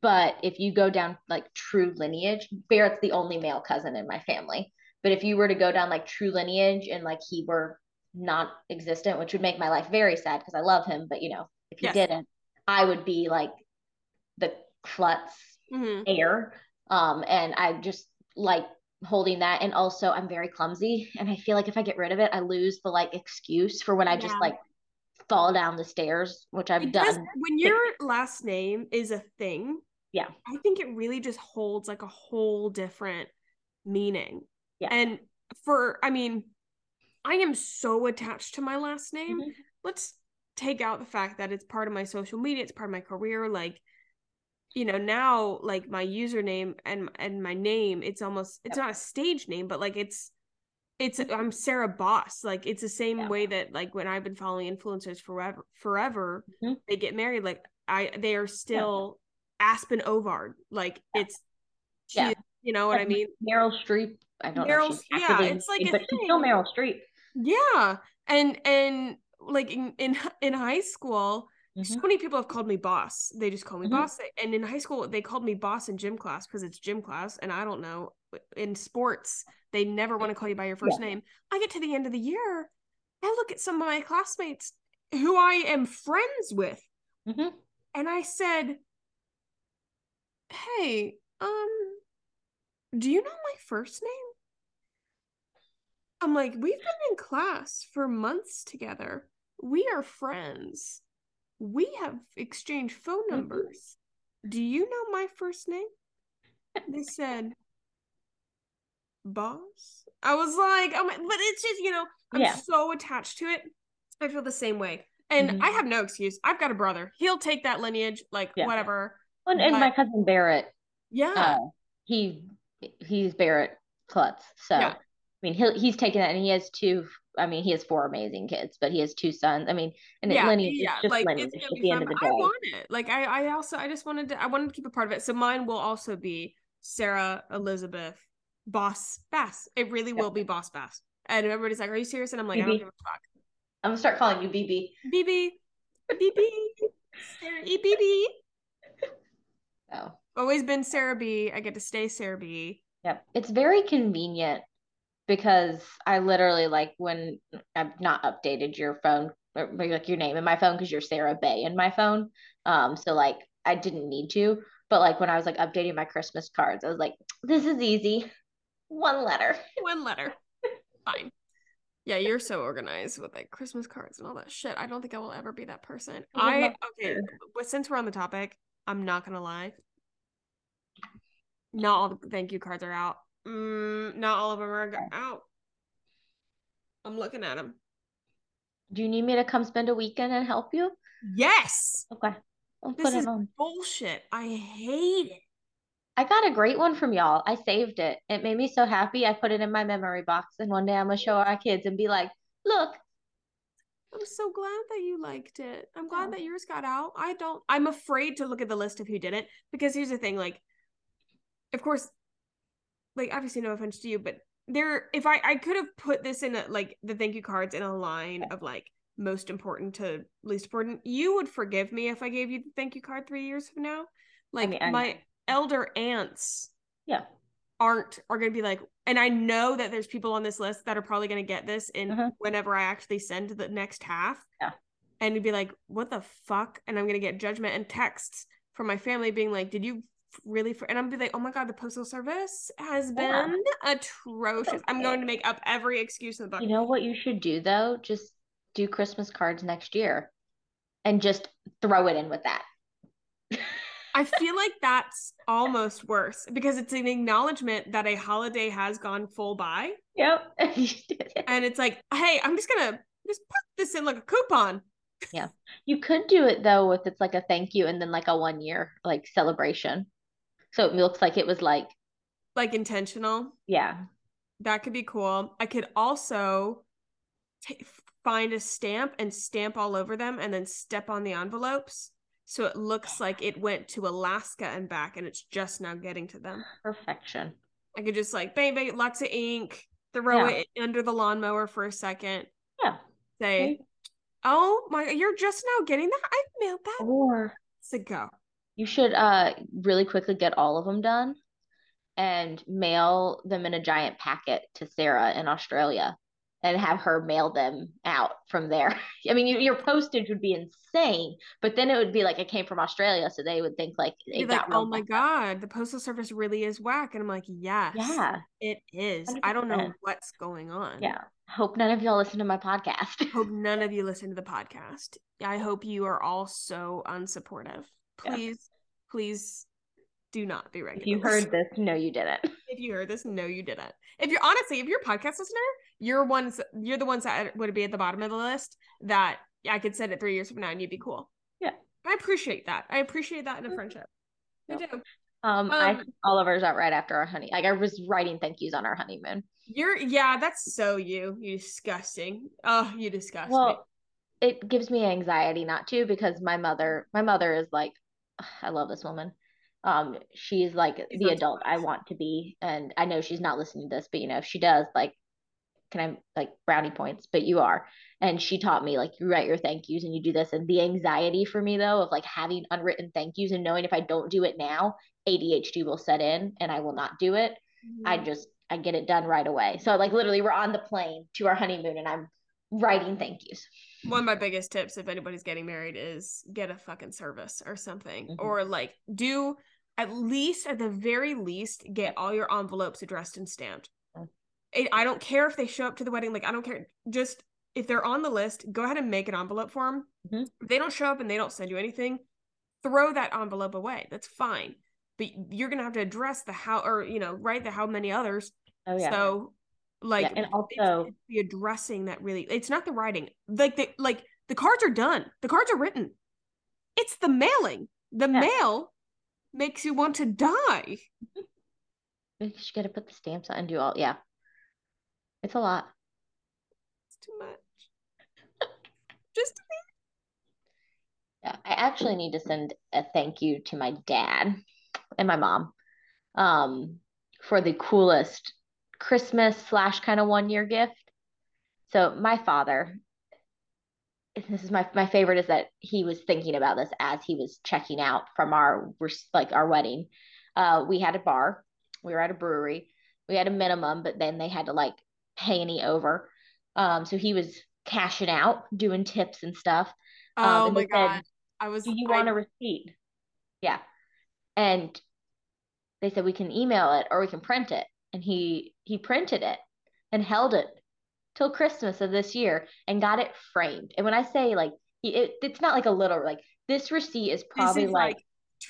But if you go down like true lineage, Barrett's the only male cousin in my family. But if you were to go down like true lineage and like he were not existent, which would make my life very sad because I love him, but you know, if he didn't, I would be like the Klutz heir. And I just like holding that. And also I'm very clumsy. And I feel like if I get rid of it, I lose the like excuse for when I just like fall down the stairs, which I've done.
When your last name is a thing, I think it really just holds like a whole different meaning. And I mean, I am so attached to my last name. Let's take out the fact that it's part of my social media, it's part of my career. Like, you know, now like my username and my name, it's almost, it's not a stage name, but like it's I'm Sarah Baus. Like it's the same way that like when I've been following influencers forever, they get married. Like they are still Aspen Ovard. Like it's, you know what I mean?
Meryl Streep. I don't know if she's actively,
it's like
but she's still Meryl Streep.
Yeah. And like in high school, so many people have called me boss. They just call me boss. And in high school, they called me boss in gym class because it's gym class. And I don't know, in sports, they never want to call you by your first name. I get to the end of the year, I look at some of my classmates who I am friends with, and I said, "Hey, do you know my first name?" I'm like, "We've been in class for months together. We are friends. We have exchanged phone numbers. Do you know my first name?" They said, "Boss." I was like, "Oh my," but it's just, you know, I'm so attached to it. I feel the same way. And I have no excuse. I've got a brother. He'll take that lineage, like whatever.
And my cousin Barrett. He's Barrett Klutz. So I mean, he's taken that, and he has 2. I mean, he has 4 amazing kids, but he has 2 sons. I mean, and lineage is just like, lineage at the end of the day.
I want it. Like I just wanted to keep a part of it. So mine will also be Sarah Elizabeth Boss Bass. It really will be Boss Bass. And everybody's like, "Are you serious?" And I'm like, BB. I don't give a fuck.
I'm gonna start calling you BB.
BB. Sarah E. BB.
Oh.
Always been Sarah B. I get to stay Sarah B.
Yep. It's very convenient because I literally, like, when I've not updated your phone, or like your name in my phone, because you're Sarah Bay in my phone. So like I didn't need to, but like when I was like updating my Christmas cards, I was like, this is easy. 1 letter.
Fine. Yeah, you're so organized with like Christmas cards and all that shit. I don't think I will ever be that person. Okay, but since we're on the topic, I'm not gonna lie. Not all the thank you cards are out. Not all of them are out. I'm looking at them.
Do you need me to come spend a weekend and help you?
Yes.
Okay.
This is bullshit. I hate it.
I got a great one from y'all. I saved it. It made me so happy. I put it in my memory box, and one day I'm gonna show our kids and be like, look.
I'm so glad that you liked it. I'm glad that yours got out. I'm afraid to look at the list of who did it, because here's the thing, like, of course, like, obviously no offense to you, but if I could have put this in like the thank you cards in a line of like most important to least important. You would forgive me if I gave you the thank you card 3 years from now. Like, my elder aunts are going to be like, and I know that there's people on this list that are probably going to get this in whenever I actually send the next half.
Yeah.
And you'd be like, what the fuck? And I'm going to get judgment and texts from my family being like, did you really? And I'm going to be like, oh my God, the postal service has been atrocious. I'm going to make up every excuse in the book.
You know what you should do though? Just do Christmas cards next year and just throw it in with that.
I feel like that's almost worse because it's an acknowledgement that a holiday has gone full by.
Yep.
And it's like, hey, I'm just going to just put this in like a coupon.
Yeah. You could do it though if it's like a thank you and then like a 1 year like celebration. So it looks like it was like
intentional.
Yeah.
That could be cool. I could also find a stamp and stamp all over them and then step on the envelopes. So it looks like it went to Alaska and back and it's just now getting to them.
Perfection.
I could just like, bang, bang, lots of ink, throw it under the lawnmower for a second.
Yeah.
Say, oh my, you're just now getting that? I mailed that
or
to go.
You should really quickly get all of them done and mail them in a giant packet to Sarah in Australia and have her mail them out from there. I mean, your postage would be insane, but then it would be like it came from Australia, so they would think like it got
oh my God, the postal service really is whack. And I'm like, yes, it is. 100%. I don't know what's going on.
Yeah. Hope none of y'all listen to my podcast.
Hope none of you listen to the podcast. I hope you are all so unsupportive. Please do not be regular.
If you heard this, no, you didn't.
If you heard this, no, you didn't. If you're honestly, if you're a podcast listener, you're the ones that would be at the bottom of the list that I could send it 3 years from now and you'd be cool.
Yeah.
I appreciate that. I appreciate that in a friendship. I do.
I sent Oliver's out right after our honey. Like I was writing thank yous on our honeymoon.
That's so you disgusting. Oh, you disgust me.
Well, it gives me anxiety not to because my mother is like, I love this woman. She's like the adult I want to be, and I know she's not listening to this, but if she does, like, can I like brownie points? But you are, and she taught me like you write your thank yous and you do this, and the anxiety for me though of like having unwritten thank yous and knowing if I don't do it now, ADHD will set in and I will not do it. I get it done right away. So like literally we're on the plane to our honeymoon and I'm writing thank yous.
One of my biggest tips if anybody's getting married is get a fucking service or something, or like do at the very least get all your envelopes addressed and stamped. I don't care if they show up to the wedding, like I don't care, just if they're on the list, go ahead and make an envelope for them. If they don't show up and they don't send you anything, throw that envelope away. That's fine, but you're gonna have to address the how, or write the how many others. So like,
and also
it's the addressing that really, it's not the writing. Like the cards are done. The cards are written. It's the mailing. The mail makes you want to die.
You just got to put the stamps on and do all. Yeah. It's a lot.
It's too much. Just to
me. Yeah. I actually need to send a thank you to my dad and my mom for the coolest Christmas / kind of 1 year gift. So my father, this is my favorite, is that he was thinking about this as he was checking out from our wedding. We had a bar, we were at a brewery, we had a minimum, but then they had to like pay any over. So he was cashing out, doing tips and stuff.
Oh my God.
Do you want a receipt? Yeah. And they said we can email it or we can print it. And he printed it and held it till Christmas of this year and got it framed. And when I say like it's not like a little, like this receipt is probably like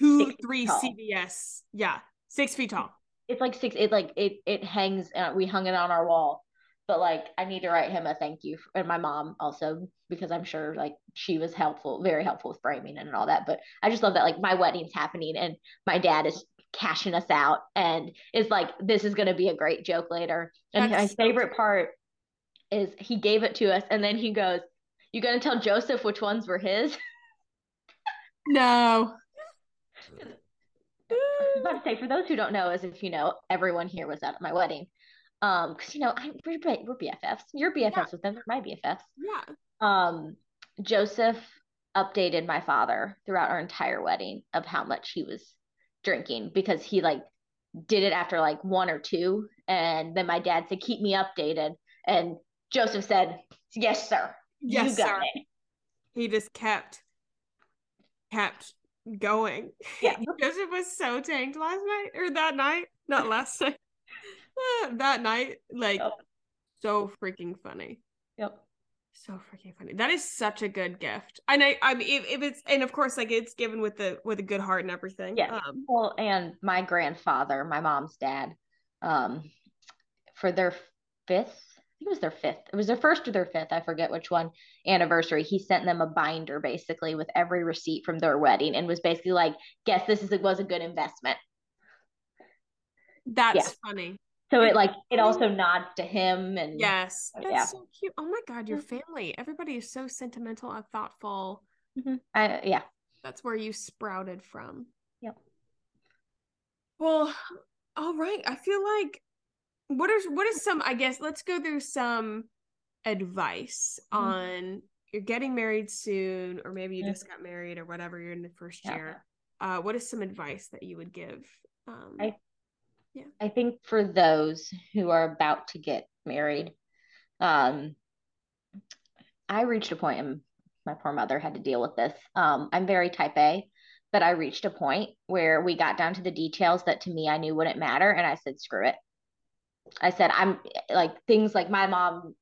2-3 CVS. Yeah, 6 feet tall.
It's like 6. It hangs. We hung it on our wall. But like I need to write him a thank you, and my mom also, because I'm sure like she was very helpful with framing and all that. But I just love that like my wedding's happening and my dad is cashing us out and is like, this is going to be a great joke later. And my favorite part is he gave it to us and then he goes, you going to tell Joseph which ones were his?
No.
I was about to say, for those who don't know, as if everyone here was at my wedding, because we're BFFs. You're BFFs with them, they're my BFFs.
Yeah.
Joseph updated my father throughout our entire wedding of how much he was drinking, because he like did it after like one or two, and then my dad said, keep me updated, and Joseph said, yes sir, you
Yes,
got
sir.
it.
He just kept going.
Yeah.
Joseph was so tanked last night, or that night, not last night. That night, like,
Yep.
so freaking funny.
Yep.
So freaking funny. That is such a good gift. And I mean, if it's, and of course, like, it's given with a good heart and everything.
Yeah. Well, and my grandfather, my mom's dad, um, for their fifth, I think it was their fifth. It was their first or their fifth, I forget which one, anniversary. He sent them a binder basically with every receipt from their wedding, and was basically like, guess was a good investment.
That's funny.
So it also nods to him, and
yes, that's
yeah.
so cute. Oh my God, your family. Everybody is so sentimental and thoughtful.
Yeah.
That's where you sprouted from.
Yep.
Well, all right. I feel like what is some, I guess let's go through some advice on, you're getting married soon, or maybe you just got married or whatever, you're in the first year. What is some advice that you would give?
I think for those who are about to get married, I reached a point, and my poor mother had to deal with this. I'm very type A, but I reached a point where we got down to the details that to me I knew wouldn't matter, and I said, screw it. I said, I'm like, things like my mom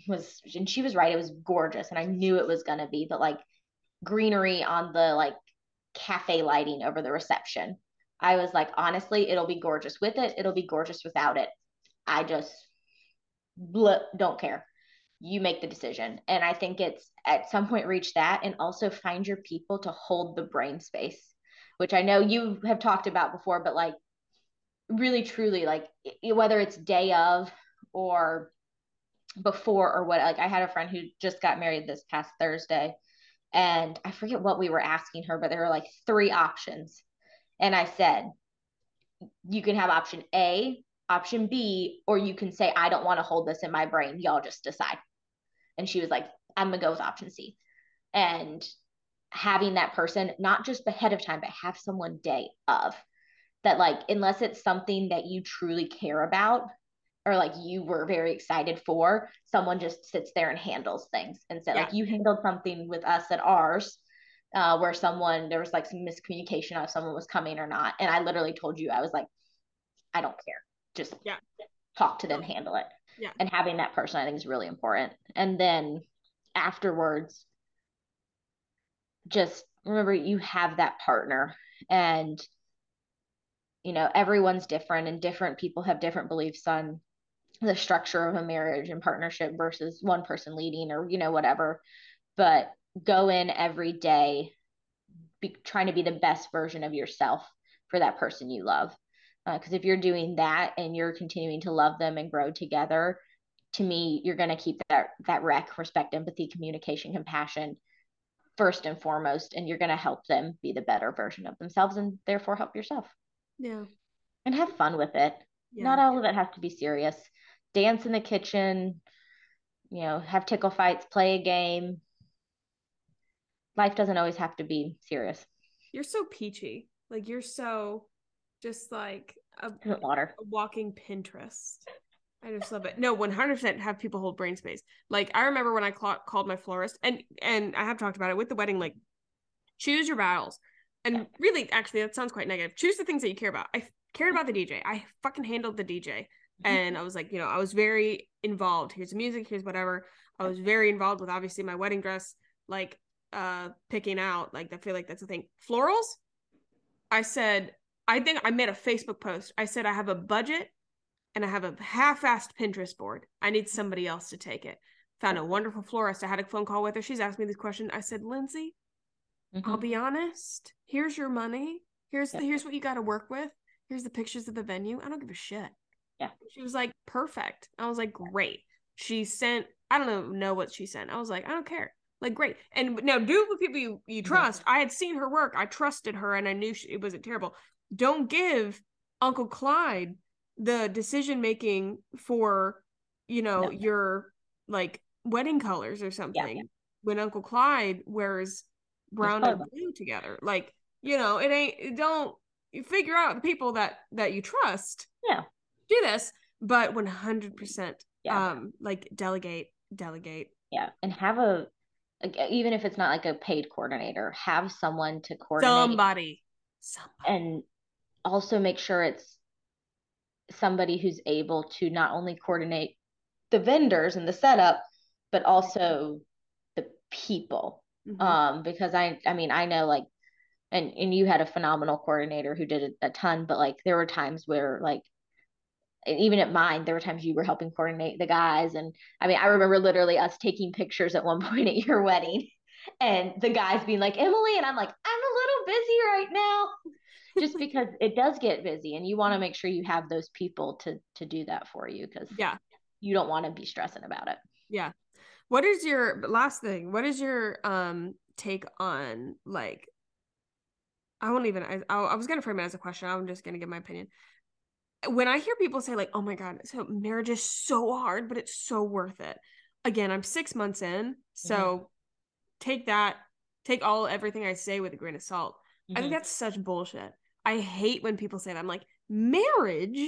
was, and she was right, it was gorgeous, and I knew it was going to be, but like greenery on the like cafe lighting over the reception, I was like, honestly, it'll be gorgeous with it, it'll be gorgeous without it. I just don't care. You make the decision. And I think it's at some point reach that, and also find your people to hold the brain space, which I know you have talked about before, but like really truly, like whether it's day of or before or what, like I had a friend who just got married this past Thursday, and I forget what we were asking her, but there were like three options. And I said, you can have option A, option B, or you can say, I don't want to hold this in my brain. Y'all just decide. And she was like, I'm going to go with option C. And having that person, not just ahead of time, but have someone day of that, like, unless it's something that you truly care about or like you were very excited for, someone just sits there and handles things. And so like you handled something with us at ours, where there was like some miscommunication on if someone was coming or not. And I literally told you, I was like, I don't care. Just talk to them, handle it.
Yeah.
And having that person, I think, is really important. And then afterwards, just remember you have that partner, and you know, everyone's different, and different people have different beliefs on the structure of a marriage and partnership versus one person leading, or, you know, whatever. But go in every day trying to be the best version of yourself for that person you love. Because if you're doing that and you're continuing to love them and grow together, to me, you're going to keep that RECC, respect, empathy, communication, compassion first and foremost, and you're going to help them be the better version of themselves, and therefore help yourself.
Yeah.
And have fun with it. Yeah. Not all of it has to be serious. Dance in the kitchen, you know, have tickle fights, play a game. Life doesn't always have to be serious.
You're so peachy. Like, you're so just like a walking Pinterest. I just love it. No, 100% have people hold brain space. Like, I remember when I called my florist, and I have talked about it with the wedding, like, choose your battles. And really, actually, that sounds quite negative. Choose the things that you care about. I cared about the DJ. I fucking handled the DJ. And I was like, you know, I was very involved. Here's the music, here's whatever. I was very involved with, obviously, my wedding dress, like, picking out, like, I feel like that's the thing. Florals, I said, I think I made a Facebook post. I said, I have a budget and I have a half-assed Pinterest board. I need somebody else to take it. Found a wonderful florist. I had a phone call with her. She's asked me this question. I said, Lindsay, I'll be honest. Here's your money. Here's what you got to work with. Here's the pictures of the venue. I don't give a shit.
Yeah.
She was like, perfect. I was like, great. She sent, I don't know what she sent. I was like, I don't care. Like, great. And now do it with people you trust. I had seen her work. I trusted her, and I knew it wasn't terrible. Don't give Uncle Clyde the decision making for, you know, your like wedding colors or something. when Uncle Clyde wears brown and blue together. Like, don't you figure out the people that you trust.
Yeah.
Do this, but 100% like delegate.
Yeah. And have even if it's not like a paid coordinator, have someone to coordinate.
Somebody.
And also make sure it's somebody who's able to not only coordinate the vendors and the setup, but also the people. Because I mean, I know like, and you had a phenomenal coordinator who did a ton, but like there were times where like, even at mine, there were times you were helping coordinate the guys. And I mean, I remember literally us taking pictures at one point at your wedding and the guys being like, Emily, and I'm like, I'm a little busy right now. Just because it does get busy and you want to make sure you have those people to do that for you, because you don't want to be stressing about it.
Yeah. What is your last thing? What is your take on like, I was going to frame it as a question. I'm just going to give my opinion. When I hear people say like, oh my God, so marriage is so hard, but it's so worth it. Again, I'm 6 months in. So take everything I say with a grain of salt. I think that's such bullshit. I hate when people say that. I'm like, marriage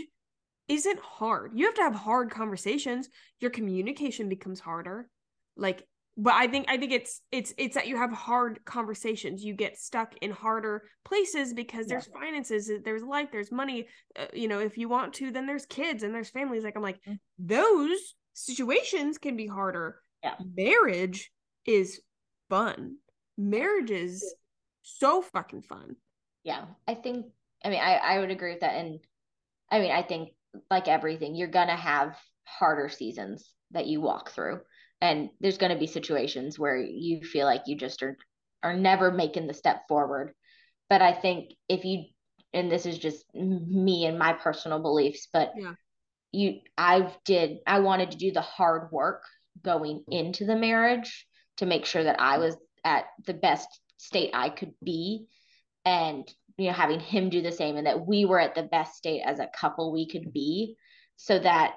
isn't hard. You have to have hard conversations. Your communication becomes harder. Like, but I think it's that you have hard conversations. You get stuck in harder places because there's finances, there's life, there's money. If you want to, then there's kids and there's families. Like, I'm like, those situations can be harder.
Yeah.
Marriage is fun. Marriage is so fucking fun.
Yeah. I would agree with that. And I mean, I think like everything, you're going to have harder seasons that you walk through. And there's going to be situations where you feel like you just are never making the step forward. But I think and this is just me and my personal beliefs, but I wanted to do the hard work going into the marriage to make sure that I was at the best state I could be, and having him do the same, and that we were at the best state as a couple we could be, so that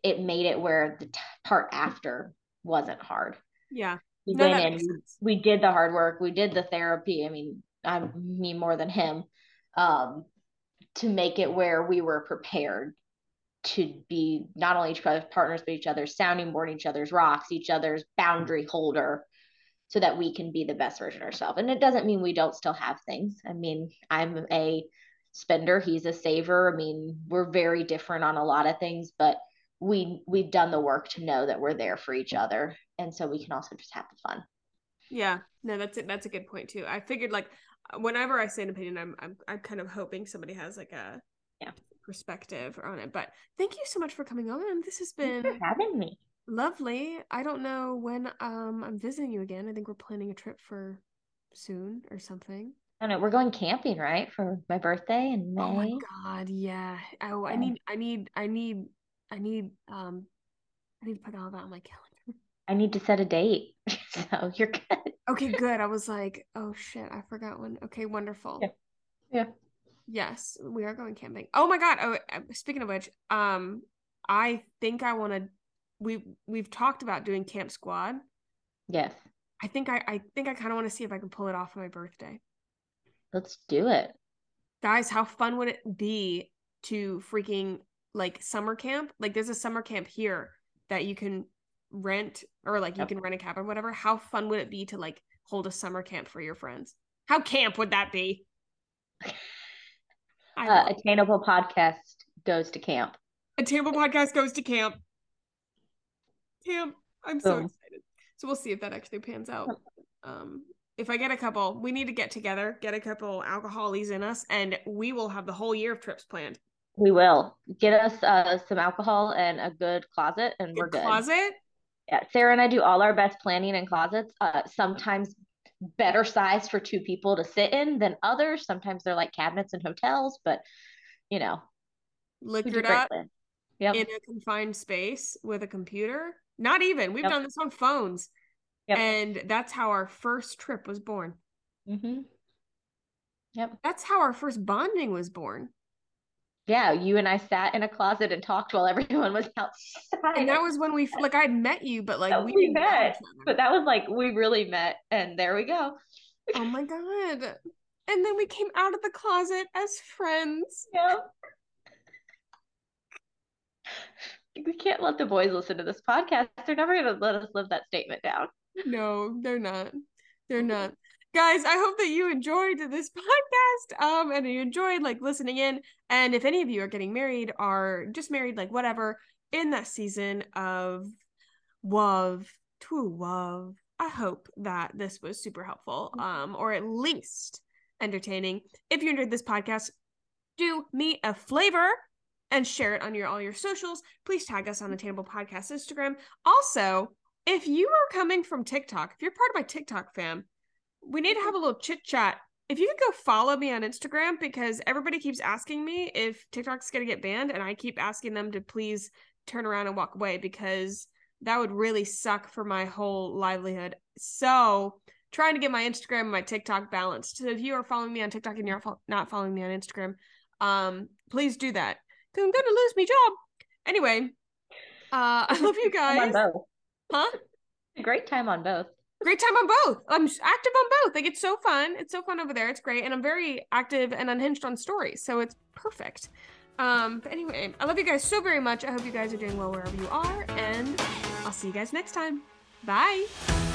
it made it where the part after wasn't hard.
Yeah.
We went in, we did the hard work, we did the therapy. I mean, me more than him, to make it where we were prepared to be not only each other's partners, but each other's sounding board, each other's rocks, each other's boundary holder, so that we can be the best version of ourselves. And it doesn't mean we don't still have things. I mean, I'm a spender, he's a saver. I mean, we're very different on a lot of things, but we've done the work to know that we're there for each other, and so we can also just have the fun.
Yeah, no, that's it. That's a good point too. I figured like whenever I say an opinion, I'm kind of hoping somebody has like a perspective on it. But thank you so much for coming on. This has been
Thanks for having me.
Lovely. I don't know when I'm visiting you again. I think we're planning a trip for soon or something.
I know we're going camping, right, for my birthday in May.
Oh my God, yeah. Oh, I need to put all that on my calendar.
I need to set a date. So you're good.
Okay, good. I was like, oh shit, I forgot one. Okay, wonderful.
Yeah.
Yes, we are going camping. Oh my God. Oh, speaking of which, I think I want to. We've talked about doing Camp Squad.
Yes.
I think I kind of want to see if I can pull it off on my birthday.
Let's do it.
Guys, how fun would it be to freaking like summer camp? Like there's a summer camp here that you can rent, or like you can rent a cabin or whatever. How fun would it be to like hold a summer camp for your friends? How camp would that be?
Attainable podcast goes to camp.
Attainable podcast goes to camp. Camp. I'm so excited. So we'll see if that actually pans out. If I get a couple, we need to get together, get a couple alcoholies in us, and we will have the whole year of trips planned.
We will. Get us some alcohol and a good closet, and we're good.
Closet?
Yeah, Sarah and I do all our best planning in closets. Sometimes better size for two people to sit in than others. Sometimes they're like cabinets in hotels, but
liquored up in a confined space with a computer. Not even. We've done this on phones. And that's how our first trip was born.
Mm-hmm. Yep.
That's how our first bonding was born.
Yeah, you and I sat in a closet and talked while everyone was outside.
And that was when we like I'd met you, but like we didn't know
met.
each other.
But that was like we really met, and there we go.
Oh my God. And then we came out of the closet as friends.
Yeah. We can't let the boys listen to this podcast. They're never going to let us live that statement down.
No, they're not. They're not. Guys, I hope that you enjoyed this podcast and you enjoyed like listening in. And if any of you are getting married or just married, like whatever, in that season of love to love, I hope that this was super helpful or at least entertaining. If you enjoyed this podcast, do me a flavor and share it on all your socials. Please tag us on Attainable Podcast Instagram. Also, if you are coming from TikTok, if you're part of my TikTok fam, we need to have a little chit chat. If you could go follow me on Instagram, because everybody keeps asking me if TikTok's going to get banned, and I keep asking them to please turn around and walk away because that would really suck for my whole livelihood. So trying to get my Instagram and my TikTok balanced. So if you are following me on TikTok and you're not following me on Instagram, please do that because I'm going to lose my job. Anyway, I love you guys.
On both.
Huh?
Great time on both.
Great time on both. I'm active on both. Like it's so fun. It's so fun over there. It's great. And I'm very active and unhinged on stories. So it's perfect. But anyway, I love you guys so very much. I hope you guys are doing well wherever you are. And I'll see you guys next time. Bye.